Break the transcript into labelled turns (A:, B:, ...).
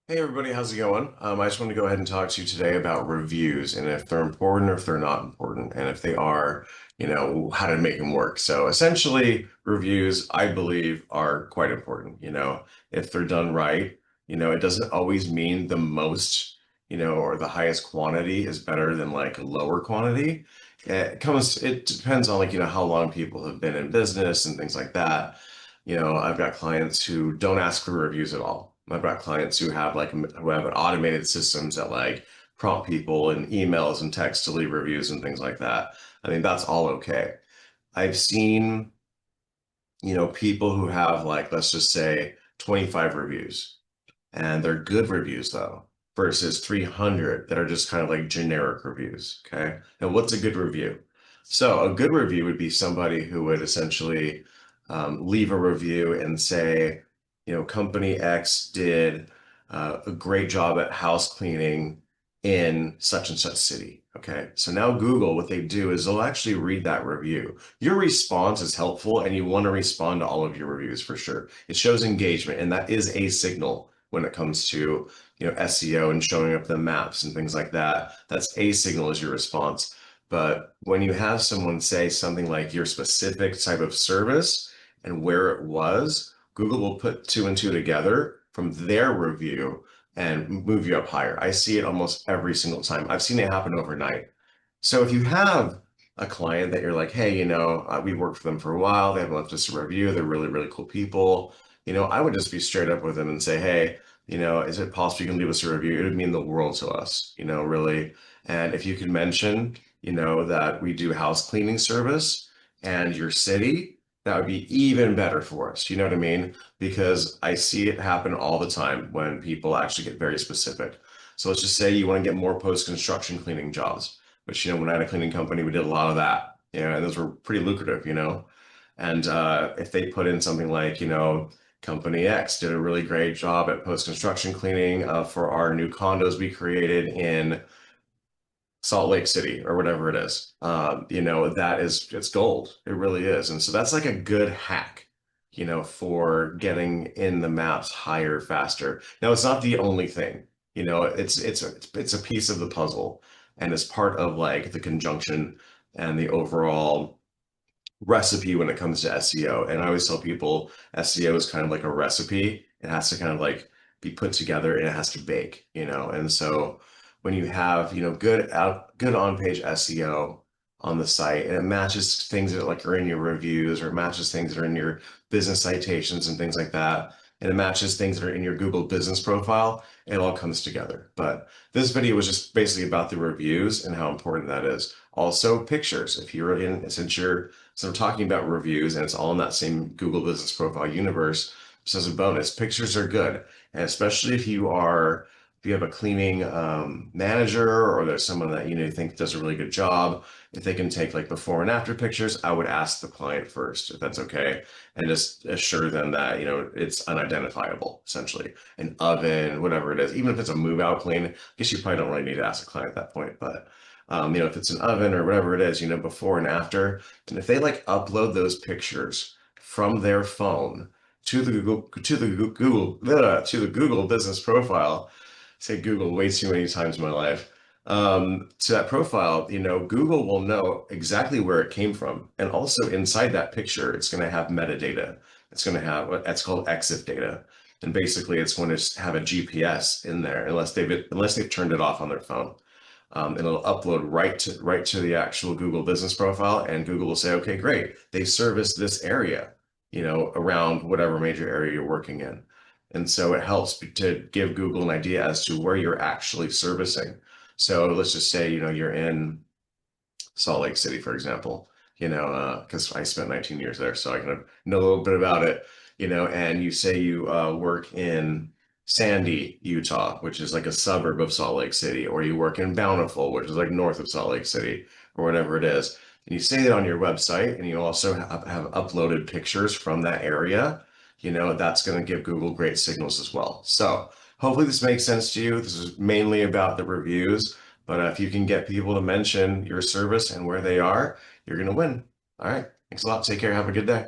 A: Hey everybody, how's it going? I just want to go ahead and talk to you today about reviews and if they're important or if they're not important, and if they are, how to make them work. So essentially, reviews, I believe, are quite important. If they're done right, it doesn't always mean the most, or the highest quantity is better than like lower quantity. It depends on like, how long people have been in business and things like that. I've got clients who don't ask for reviews at all. I've got clients who have automated systems that like prompt people in emails and text to leave reviews and things like that. I mean, that's all okay. I've seen, people who have like, let's just say 25 reviews, and they're good reviews though, versus 300 that are just kind of like generic reviews. Okay. And what's a good review? So a good review would be somebody who would essentially leave a review and say, company X did a great job at house cleaning in such and such city. Okay. So now Google, what they do is they'll actually read that review. Your response is helpful and you want to respond to all of your reviews for sure. It shows engagement, and that is a signal when it comes to SEO and showing up the maps and things like that. That's a signal as your response. But when you have someone say something like your specific type of service and where it was, Google will put two and two together from their review and move you up higher. I see it almost every single time. I've seen it happen overnight. So if you have a client that you're like, hey, we worked for them for a while, they haven't left us a review, they're really, really cool people, I would just be straight up with them and say, hey, is it possible you can leave us a review? It would mean the world to us, really. And if you can mention, that we do house cleaning service and your city, that would be even better for us. You know what I mean? Because I see it happen all the time when people actually get very specific. So let's just say you want to get more post-construction cleaning jobs, which, when I had a cleaning company, we did a lot of that, and those were pretty lucrative. And if they put in something like, Company X did a really great job at post-construction cleaning for our new condos we created in Salt Lake City or whatever it is. It's gold. It really is. And so that's like a good hack, for getting in the maps higher, faster. Now, it's not the only thing, it's a piece of the puzzle, and it's part of like the conjunction and the overall recipe when it comes to SEO. And I always tell people SEO is kind of like a recipe. It has to kind of like be put together and it has to bake, And so when you have, good on-page SEO on the site and it matches things that like are in your reviews, or it matches things that are in your business citations and things like that, and it matches things that are in your Google business profile, it all comes together. But this video was just basically about the reviews and how important that is. Also, pictures. If you're in, since you're so we're talking about reviews and it's all in that same Google business profile universe, just as a bonus, pictures are good. And especially if you have a cleaning manager, or there's someone that you think does a really good job, if they can take like before and after pictures, I would ask the client first if that's okay, and just assure them that it's unidentifiable, essentially. An oven, whatever it is, even if it's a move out clean, I guess you probably don't really need to ask the client at that point, but if it's an oven or whatever it is, before and after, and if they like upload those pictures from their phone to the Google business profile, say Google way too many times in my life, to that profile, Google will know exactly where it came from. And also inside that picture, it's going to have metadata. It's going to have that's called EXIF data. And basically it's going to have a GPS in there unless they've turned it off on their phone. And it'll upload right to the actual Google business profile, and Google will say, okay, great. They service this area, around whatever major area you're working in. And so it helps to give Google an idea as to where you're actually servicing. So let's just say, you're in Salt Lake City, for example, because I spent 19 years there, so I kind of know a little bit about it, and you say you work in Sandy, Utah, which is like a suburb of Salt Lake City, or you work in Bountiful, which is like north of Salt Lake City, or whatever it is. And you say that on your website, and you also have uploaded pictures from that area, that's going to give Google great signals as well. So hopefully this makes sense to you. This is mainly about the reviews, but if you can get people to mention your service and where they are, you're going to win. All right. Thanks a lot. Take care. Have a good day.